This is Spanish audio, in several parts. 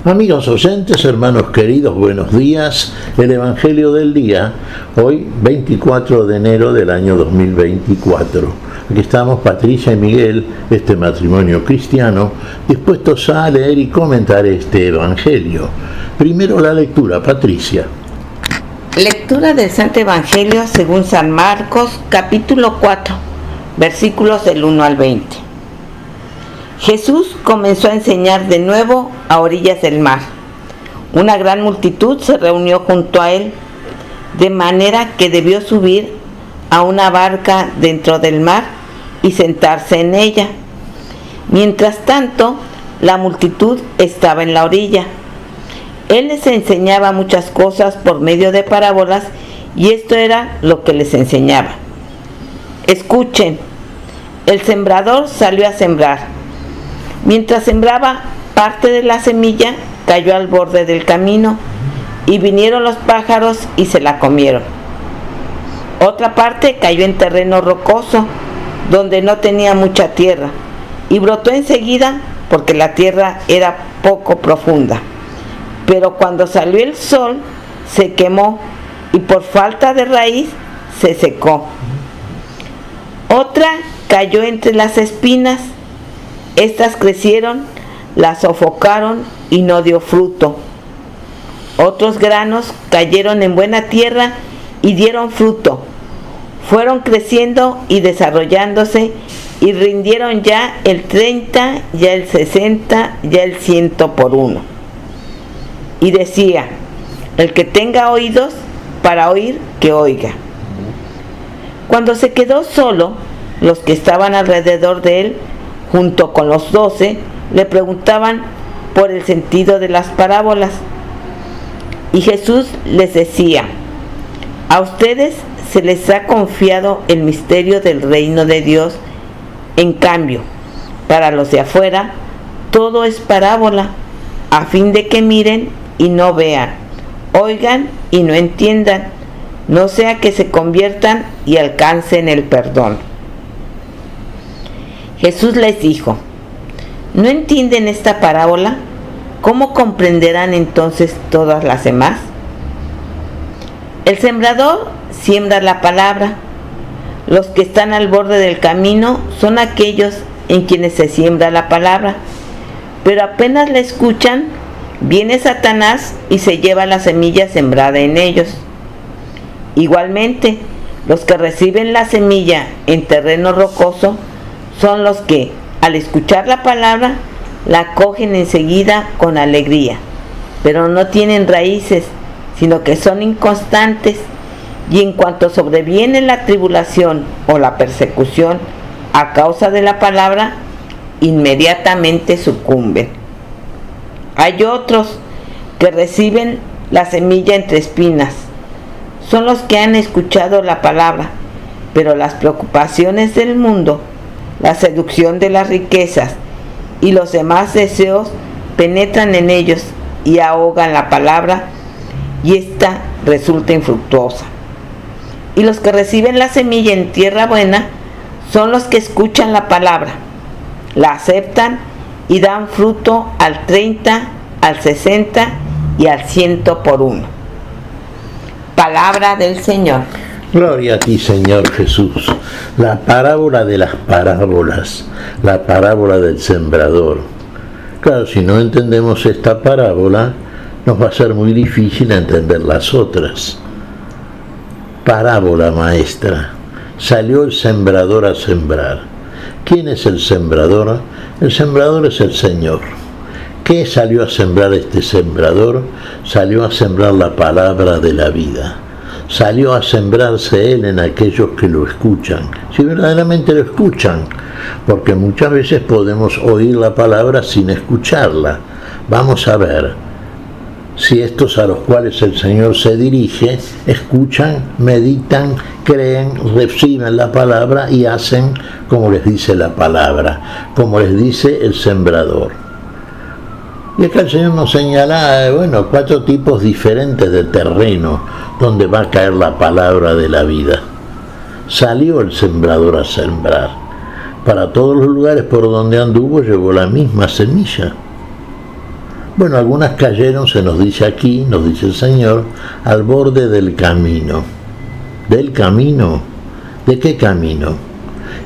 Amigos oyentes, hermanos queridos, buenos días. El Evangelio del día, hoy 24 de enero del año 2024. Aquí estamos Patricia y Miguel, este matrimonio cristiano, dispuestos a leer y comentar este Evangelio. Primero la lectura, Patricia. Lectura del Santo Evangelio según San Marcos, capítulo 4, versículos del 1 al 20. Jesús comenzó a enseñar de nuevo a orillas del mar. Una gran multitud se reunió junto a él, de manera que debió subir a una barca dentro del mar y sentarse en ella. Mientras tanto, la multitud estaba en la orilla. Él les enseñaba muchas cosas por medio de parábolas, y esto era lo que les enseñaba. Escuchen, el sembrador salió a sembrar. Mientras sembraba, parte de la semilla cayó al borde del camino, y vinieron los pájaros y se la comieron. Otra parte cayó en terreno rocoso, donde no tenía mucha tierra, y brotó enseguida porque la tierra era poco profunda. Pero cuando salió el sol, se quemó, y por falta de raíz se secó. Otra cayó entre las espinas. Estas crecieron, la sofocaron y no dio fruto. Otros granos cayeron en buena tierra y dieron fruto. Fueron creciendo y desarrollándose y rindieron ya el 30, ya el 60, ya el 100 por uno. Y decía, el que tenga oídos para oír, que oiga. Cuando se quedó solo, los que estaban alrededor de él, junto con los 12, le preguntaban por el sentido de las parábolas. Y Jesús les decía, a ustedes se les ha confiado el misterio del reino de Dios. En cambio, para los de afuera, todo es parábola, a fin de que miren y no vean, oigan y no entiendan, no sea que se conviertan y alcancen el perdón. Jesús les dijo, ¿no entienden esta parábola? ¿Cómo comprenderán entonces todas las demás? El sembrador siembra la palabra. Los que están al borde del camino son aquellos en quienes se siembra la palabra, pero apenas la escuchan, viene Satanás y se lleva la semilla sembrada en ellos. Igualmente, los que reciben la semilla en terreno rocoso son los que, al escuchar la palabra, la cogen enseguida con alegría, pero no tienen raíces, sino que son inconstantes, y en cuanto sobreviene la tribulación o la persecución a causa de la palabra, inmediatamente sucumben. Hay otros que reciben la semilla entre espinas. Son los que han escuchado la palabra, pero las preocupaciones del mundo, la seducción de las riquezas y los demás deseos penetran en ellos y ahogan la palabra, y ésta resulta infructuosa. Y los que reciben la semilla en tierra buena son los que escuchan la palabra, la aceptan y dan fruto al 30, al 60 y al 100 por uno. Palabra del Señor. Gloria a ti, Señor Jesús. La parábola de las parábolas, la parábola del sembrador. Claro, si no entendemos esta parábola, nos va a ser muy difícil entender las otras. Parábola maestra. Salió el sembrador a sembrar. ¿Quién es el sembrador? El sembrador es el Señor. ¿Qué salió a sembrar este sembrador? Salió a sembrar la palabra de la vida. Salió a sembrarse Él en aquellos que lo escuchan, si verdaderamente lo escuchan, porque muchas veces podemos oír la palabra sin escucharla. Vamos a ver si estos a los cuales el Señor se dirige, escuchan, meditan, creen, reciben la palabra y hacen como les dice la palabra, como les dice el sembrador. Y acá el Señor nos señala, 4 tipos diferentes de terreno donde va a caer la palabra de la vida. Salió el sembrador a sembrar. Para todos los lugares por donde anduvo llevó la misma semilla. Bueno, algunas cayeron, se nos dice aquí, nos dice el Señor, al borde del camino. ¿Del camino? ¿De qué camino?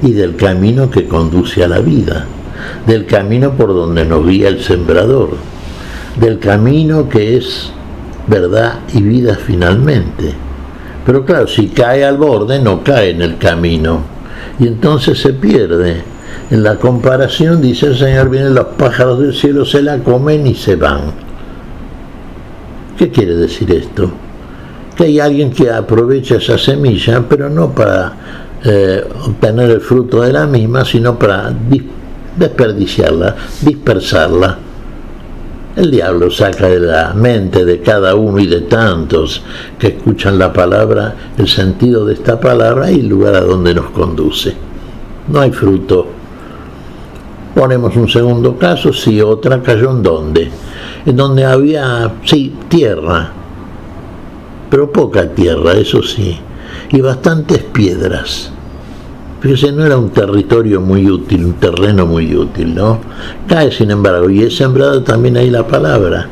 Y del camino que conduce a la vida, del camino por donde nos guía el sembrador, del camino que es verdad y vida finalmente. Pero claro, si cae al borde, no cae en el camino, y entonces se pierde. En la comparación, dice el Señor, vienen los pájaros del cielo, se la comen y se van. ¿Qué quiere decir esto? Que hay alguien que aprovecha esa semilla, pero no para obtener el fruto de la misma, sino para desperdiciarla, dispersarla. El diablo saca de la mente de cada uno y de tantos que escuchan la palabra, el sentido de esta palabra y el lugar a donde nos conduce. No hay fruto. Ponemos un segundo caso, si otra cayó ¿en dónde? En donde había, sí, tierra, pero poca tierra, eso sí, y bastantes piedras. Fíjese, no era un territorio muy útil, un terreno muy útil, ¿no? Cae, sin embargo, y es sembrada también ahí la palabra.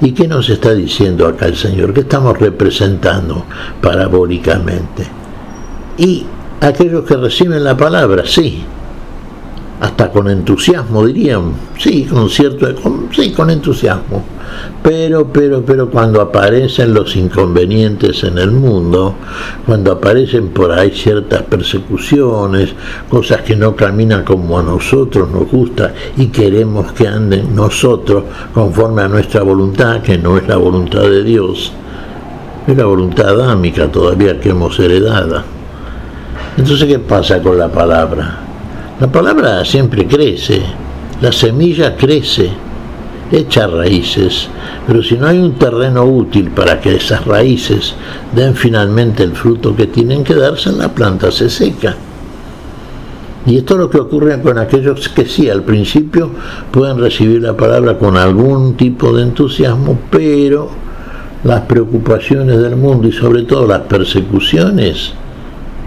¿Y qué nos está diciendo acá el Señor? ¿Qué estamos representando parabólicamente? Y aquellos que reciben la palabra, sí, hasta con entusiasmo dirían, sí, con entusiasmo, pero cuando aparecen los inconvenientes en el mundo, cuando aparecen por ahí ciertas persecuciones, cosas que no caminan como a nosotros nos gusta y queremos que anden nosotros conforme a nuestra voluntad, que no es la voluntad de Dios, es la voluntad adámica todavía que hemos heredado. Entonces, ¿qué pasa con la palabra? La palabra siempre crece, la semilla crece, echa raíces, pero si no hay un terreno útil para que esas raíces den finalmente el fruto que tienen que darse, la planta se seca. Y esto es lo que ocurre con aquellos que sí, al principio pueden recibir la palabra con algún tipo de entusiasmo, pero las preocupaciones del mundo y sobre todo las persecuciones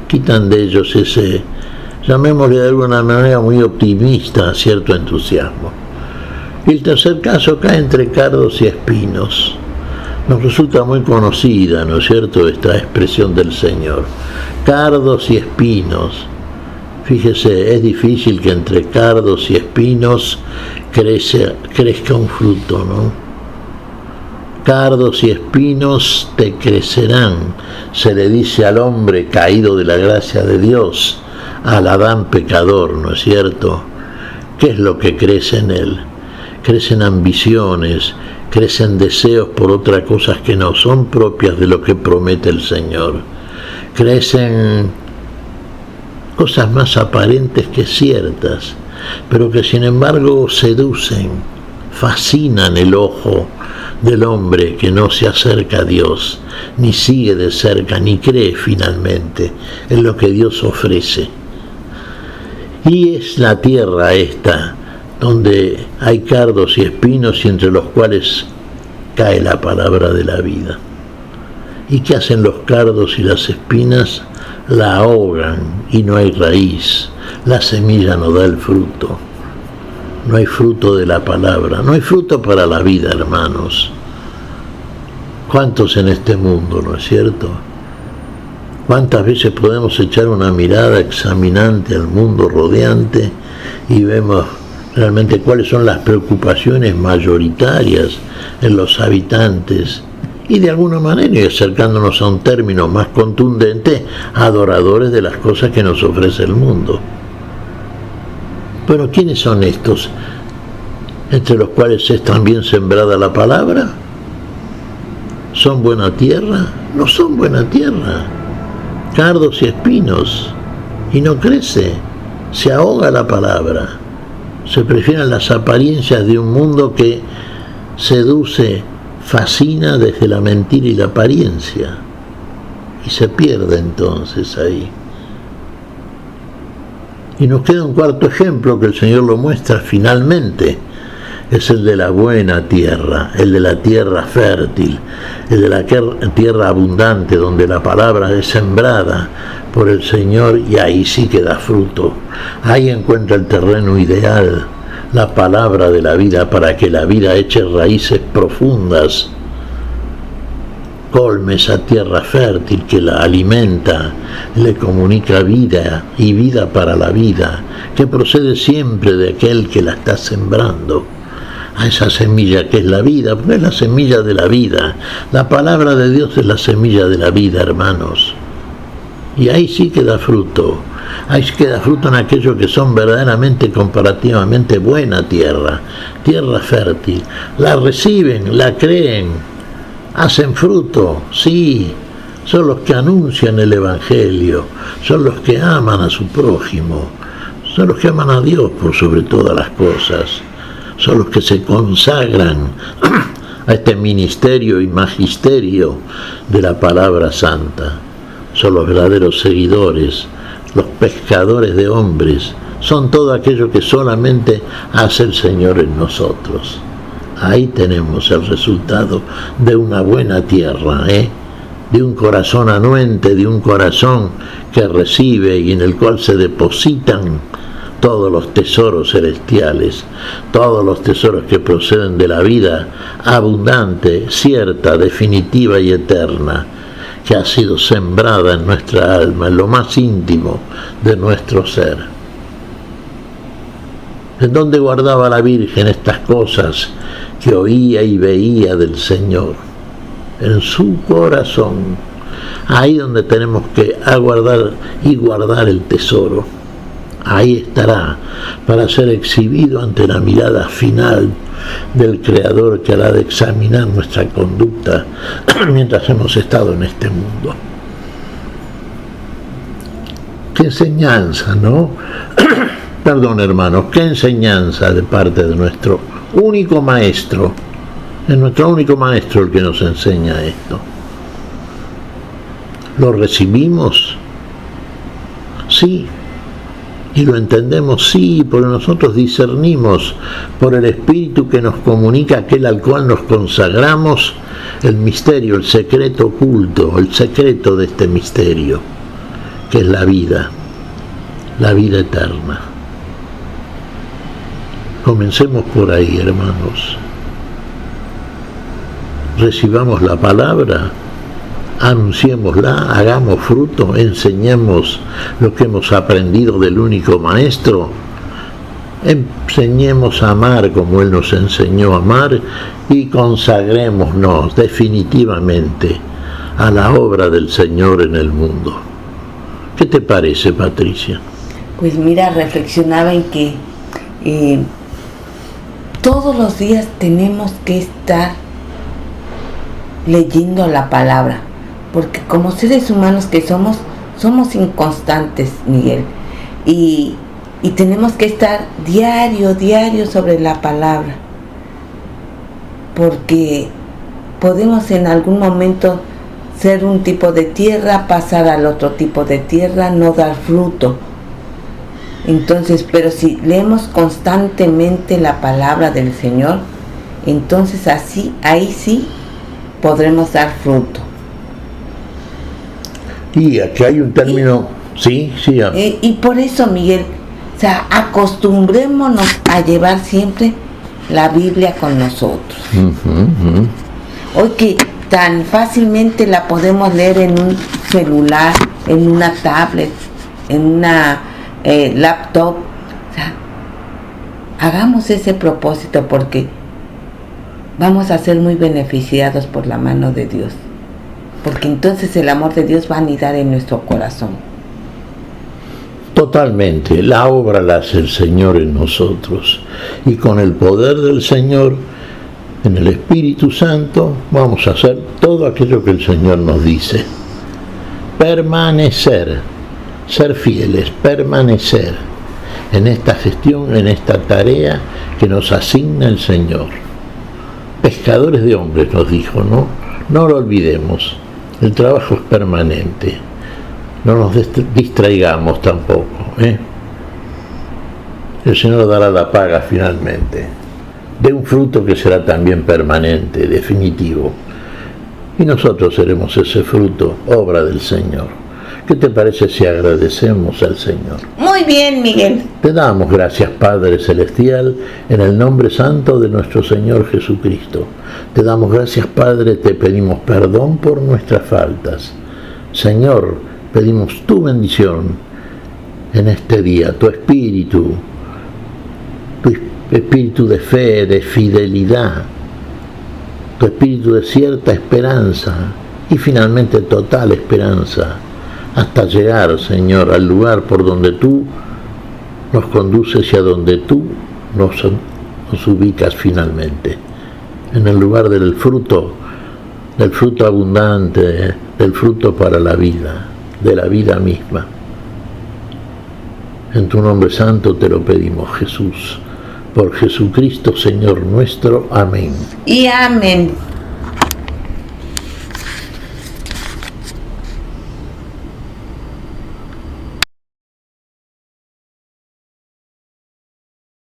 quitan de ellos ese, llamémosle de alguna manera muy optimista, cierto entusiasmo. Y el tercer caso cae entre cardos y espinos. Nos resulta muy conocida, ¿no es cierto?, esta expresión del Señor. Cardos y espinos. Fíjese, es difícil que entre cardos y espinos crezca un fruto, ¿no? Cardos y espinos te crecerán, se le dice al hombre caído de la gracia de Dios, al Adán pecador, ¿no es cierto? ¿Qué es lo que crece en él? Crecen ambiciones, crecen deseos por otras cosas que no son propias de lo que promete el Señor. Crecen cosas más aparentes que ciertas, pero que sin embargo seducen, fascinan el ojo del hombre que no se acerca a Dios, ni sigue de cerca, ni cree finalmente en lo que Dios ofrece. Y es la tierra esta, donde hay cardos y espinos y entre los cuales cae la palabra de la vida. ¿Y qué hacen los cardos y las espinas? La ahogan y no hay raíz, la semilla no da el fruto. No hay fruto de la palabra, no hay fruto para la vida, hermanos. ¿Cuántos en este mundo, no es cierto? ¿Cuántas veces podemos echar una mirada examinante al mundo rodeante y vemos realmente cuáles son las preocupaciones mayoritarias en los habitantes? Y de alguna manera, y acercándonos a un término más contundente, adoradores de las cosas que nos ofrece el mundo. Pero ¿quiénes son estos entre los cuales es también sembrada la palabra? ¿Son buena tierra? No son buena tierra. Cardos y espinos, y no crece, se ahoga la palabra. Se prefieren las apariencias de un mundo que seduce, fascina desde la mentira y la apariencia, y se pierde entonces ahí. Y nos queda un cuarto ejemplo que el Señor lo muestra finalmente, es el de la buena tierra, el de la tierra fértil, el de la tierra abundante, donde la palabra es sembrada por el Señor y ahí sí que da fruto. Ahí encuentra el terreno ideal la palabra de la vida para que la vida eche raíces profundas, colme esa tierra fértil que la alimenta, le comunica vida y vida para la vida, que procede siempre de aquel que la está sembrando, a esa semilla que es la vida, porque es la semilla de la vida. La palabra de Dios es la semilla de la vida, hermanos. Y ahí sí que da fruto. Ahí sí que da fruto en aquellos que son verdaderamente, comparativamente buena tierra, tierra fértil. La reciben, la creen, hacen fruto, sí. Son los que anuncian el Evangelio, son los que aman a su prójimo, son los que aman a Dios por sobre todas las cosas. Son los que se consagran a este ministerio y magisterio de la palabra santa. Son los verdaderos seguidores, los pescadores de hombres. Son todo aquello que solamente hace el Señor en nosotros. Ahí tenemos el resultado de una buena tierra, de un corazón anuente, de un corazón que recibe y en el cual se depositan todos los tesoros celestiales, todos los tesoros que proceden de la vida abundante, cierta, definitiva y eterna, que ha sido sembrada en nuestra alma, en lo más íntimo de nuestro ser. ¿En dónde guardaba la Virgen estas cosas que oía y veía del Señor? En su corazón. Ahí donde tenemos que aguardar y guardar el tesoro. Ahí estará para ser exhibido ante la mirada final del Creador que hará de examinar nuestra conducta mientras hemos estado en este mundo. Qué enseñanza, ¿no? Perdón, hermanos, qué enseñanza de parte de nuestro único maestro. Es nuestro único maestro el que nos enseña esto. ¿Lo recibimos? Sí. Y lo entendemos, sí, porque nosotros discernimos por el Espíritu que nos comunica aquel al cual nos consagramos el misterio, el secreto oculto, el secreto de este misterio, que es la vida eterna. Comencemos por ahí, hermanos. Recibamos la palabra, anunciémosla, hagamos fruto, enseñemos lo que hemos aprendido del único Maestro, enseñemos a amar como Él nos enseñó a amar y consagrémonos definitivamente a la obra del Señor en el mundo. ¿Qué te parece, Patricia? Pues mira, reflexionaba en que todos los días tenemos que estar leyendo la palabra, porque como seres humanos que somos inconstantes, Miguel, y tenemos que estar diario sobre la palabra, porque podemos en algún momento ser un tipo de tierra, pasar al otro tipo de tierra, no dar fruto. Entonces, pero si leemos constantemente la palabra del Señor, entonces ahí sí podremos dar fruto. Y aquí hay un término, sí. Y por eso, Miguel, o sea, acostumbrémonos a llevar siempre la Biblia con nosotros. Hoy que tan fácilmente la podemos leer en un celular, en una tablet, en una laptop. O sea, hagamos ese propósito porque vamos a ser muy beneficiados por la mano de Dios. Porque entonces el amor de Dios va a anidar en nuestro corazón. Totalmente, la obra la hace el Señor en nosotros. Y con el poder del Señor, en el Espíritu Santo, vamos a hacer todo aquello que el Señor nos dice. Permanecer, ser fieles, permanecer en esta gestión, en esta tarea que nos asigna el Señor. Pescadores de hombres nos dijo, ¿no? No lo olvidemos. El trabajo es permanente. No nos distraigamos tampoco. El Señor dará la paga finalmente de un fruto que será también permanente, definitivo. Y nosotros seremos ese fruto, obra del Señor. ¿Qué te parece si agradecemos al Señor? Muy bien, Miguel. Te damos gracias, Padre Celestial, en el nombre santo de nuestro Señor Jesucristo. Te damos gracias, Padre, te pedimos perdón por nuestras faltas. Señor, pedimos tu bendición en este día, tu espíritu de fe, de fidelidad, tu espíritu de cierta esperanza y finalmente total esperanza, hasta llegar, Señor, al lugar por donde tú nos conduces y a donde tú nos ubicas finalmente, en el lugar del fruto abundante, del fruto para la vida, de la vida misma. En tu nombre santo te lo pedimos, Jesús, por Jesucristo, Señor nuestro. Amén. Y amén.